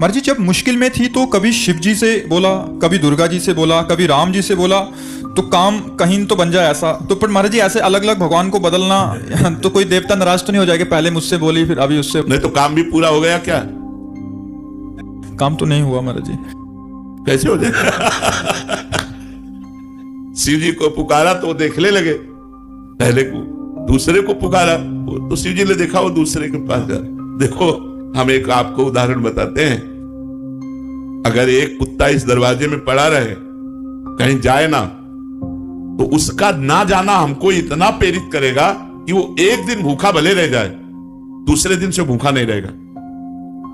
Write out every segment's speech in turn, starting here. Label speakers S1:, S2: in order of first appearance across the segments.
S1: मर्जी जब मुश्किल में थी तो कभी शिव जी से बोला, कभी दुर्गा जी से बोला, कभी राम जी से बोला, तो काम कहीं तो बन जाए ऐसा। तो पर महाराज जी ऐसे अलग अलग भगवान को बदलना तो कोई देवता नाराज तो नहीं हो जाएगा, पहले मुझसे बोली फिर अभी उससे?
S2: नहीं तो काम भी पूरा हो गया क्या?
S1: काम तो नहीं हुआ महाराज जी।
S2: कैसे हो जाएगा? शिव जी को पुकारा तो वो देखने लगे, पहले को दूसरे को पुकारा तो शिव जी ने देखा, वो दूसरे के पास गया। देखो हम एक आपको उदाहरण बताते हैं, अगर एक कुत्ता इस दरवाजे में पड़ा रहे कहीं जाए ना, तो उसका ना जाना हमको इतना प्रेरित करेगा कि वो एक दिन भूखा भले रह जाए, दूसरे दिन से भूखा नहीं रहेगा।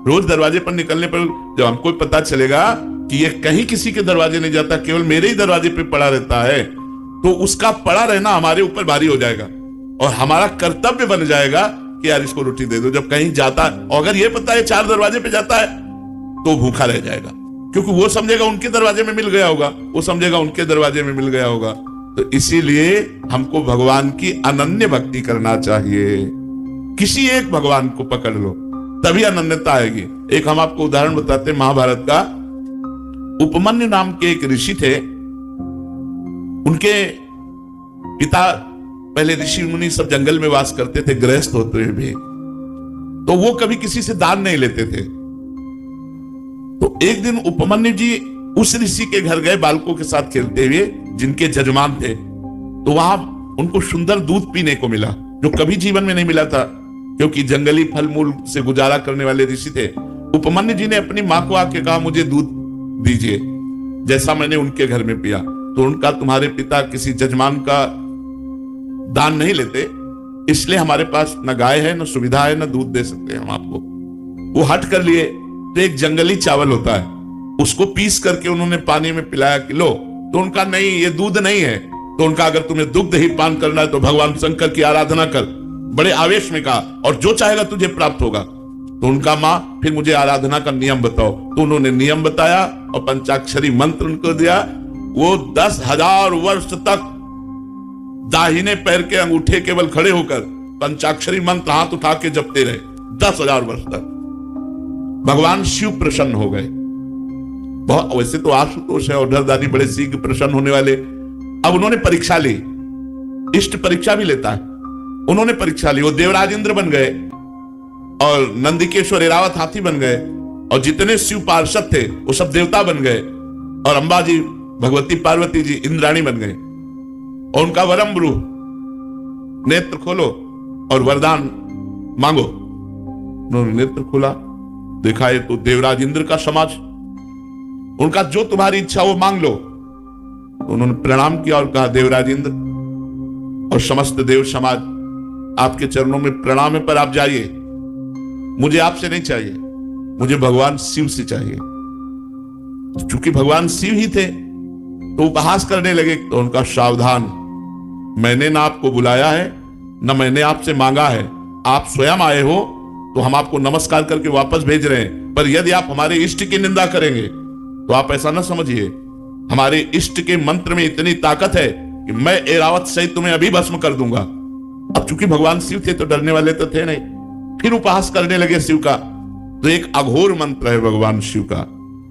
S2: रोज दरवाजे पर निकलने पर जब हमको पता चलेगा कि ये कहीं किसी के दरवाजे नहीं जाता, केवल मेरे ही दरवाजे पे पड़ा रहता है, तो उसका पड़ा रहना हमारे ऊपर भारी हो जाएगा और हमारा कर्तव्य बन जाएगा कि यार इसको रोटी दे दो। जब कहीं जाता और अगर ये पता है 4 दरवाजे पे जाता है तो भूखा रह जाएगा, क्योंकि वो समझेगा उनके दरवाजे में मिल गया होगा, वो समझेगा उनके दरवाजे में मिल गया होगा। तो इसीलिए हमको भगवान की अनन्य भक्ति करना चाहिए। किसी एक भगवान को पकड़ लो तभी अनन्यता आएगी। एक हम आपको उदाहरण बताते हैं महाभारत का। उपमन्यु नाम के एक ऋषि थे, उनके पिता पहले ऋषि मुनि सब जंगल में वास करते थे, गृहस्थ होते हुए भी, तो वो कभी किसी से दान नहीं लेते थे। तो एक दिन उपमन्यु जी उस ऋषि के घर गए बालकों के साथ खेलते हुए, जिनके जजमान थे। तो वहां उनको सुंदर दूध पीने को मिला, जो कभी जीवन में नहीं मिला था, क्योंकि जंगली फल मूल से गुजारा करने वाले ऋषि थे। उपमन्यु जी ने अपनी मां को आके कहा, मुझे दूध दीजिए जैसा मैंने उनके घर में पिया। तो उनका, तुम्हारे पिता किसी जजमान का दान नहीं लेते, इसलिए हमारे पास न गाय है, न सुविधा है, न दूध दे सकते हम आपको। वो हट कर लिए। तो एक जंगली चावल होता है, उसको पीस करके उन्होंने पानी में पिलाया कि लो। तो उनका, नहीं ये दूध नहीं है। तो उनका, अगर तुम्हें दुग्ध ही पान करना है तो भगवान शंकर की आराधना कर। बड़े आवेश में कहा, और जो चाहेगा तुझे प्राप्त होगा। तो उनका, माँ फिर मुझे आराधना का नियम बताओ। तो उन्होंने नियम बताया और पंचाक्षरी मंत्र उनको दिया। वो 10,000 वर्ष तक दाहिने पैर के अंगूठे केवल खड़े होकर पंचाक्षरी मंत्र हाथ उठा के जपते रहे 10,000 वर्ष तक। भगवान शिव प्रसन्न हो गए। बहुत, वैसे तो आशुतोष है और डरदानी बड़े शीघ्र प्रसन्न होने वाले। अब उन्होंने परीक्षा ली, इष्ट परीक्षा भी लेता है। उन्होंने परीक्षा ली, वो देवराज इंद्र बन गए और नंदिकेश्वर एरावत हाथी बन गए, और जितने शिव पार्षद थे वो सब देवता बन गए, और अंबा जी, भगवती पार्वती जी इंद्राणी बन गए। और उनका वरम ब्रूह, नेत्र खोलो और वरदान मांगो। उन्होंने नेत्र खोला, देखा ये तो देवराज इंद्र का समाज, उनका जो तुम्हारी इच्छा वो मांग लो। तो उन्होंने प्रणाम किया और कहा, देवराज इंद्र और समस्त देव समाज, आपके चरणों में प्रणाम है, पर आप जाइए, मुझे आपसे नहीं चाहिए, मुझे भगवान शिव से चाहिए। चूंकि भगवान शिव ही थे तो उपहास करने लगे। तो उनका, सावधान, मैंने ना आपको बुलाया है, ना मैंने आपसे मांगा है, आप स्वयं आए हो तो हम आपको नमस्कार करके वापस भेज रहे हैं। पर यदि आप हमारे इष्ट की निंदा करेंगे तो आप ऐसा ना समझिए, हमारे इष्ट के मंत्र में इतनी ताकत है कि मैं एरावत सहित तुम्हें अभी भस्म कर दूंगा। अब चूंकि भगवान शिव थे तो डरने वाले तो थे नहीं, फिर उपहास करने लगे शिव का। तो एक अघोर मंत्र है भगवान शिव का।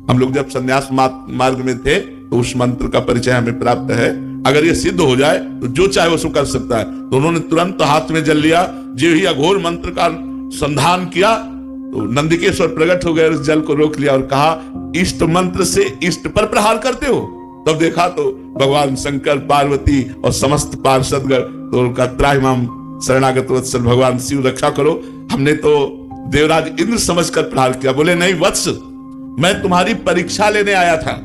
S2: हम लोग जब संन्यास मार्ग में थे तो उस मंत्र का परिचय हमें प्राप्त है। अगर ये सिद्ध हो जाए तो जो चाहे वो सो कर सकता है। तो उन्होंने तुरंत हाथ में जल लिया, जो ही अघोर मंत्र का संधान किया तो नंदिकेश्वर प्रकट हो गए, उस जल को रोक लिया और कहा, इष्ट मंत्र से इष्ट पर प्रहार करते हो? तब देखा तो भगवान शंकर, पार्वती और समस्त पार्षदगण, तो उनका, त्राहिमाम शरणागत वत्सल भगवान शिव रक्षा करो, हमने तो देवराज इंद्र समझकर प्रहार किया। बोले, नहीं वत्स, मैं तुम्हारी परीक्षा लेने आया था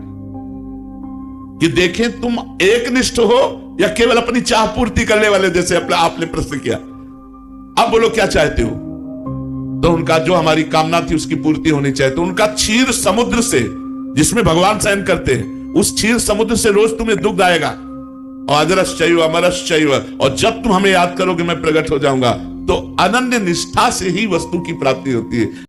S2: कि देखें तुम एकनिष्ठ हो या केवल अपनी चाह पूर्ति करने वाले, जैसे आपने प्रश्न किया। अब बोलो क्या चाहते हो? तो उनका, जो हमारी कामना थी उसकी पूर्ति होनी चाहिए। तो उनका, क्षीर समुद्र से, जिसमें भगवान शयन करते हैं, उस क्षीर समुद्र से रोज तुम्हें दुग्ध आएगा, और अजरश्चैव अमरश्चैव, और जब तुम हमें याद करोगे मैं प्रकट हो जाऊंगा। तो अनन्य निष्ठा से ही वस्तु की प्राप्ति होती है।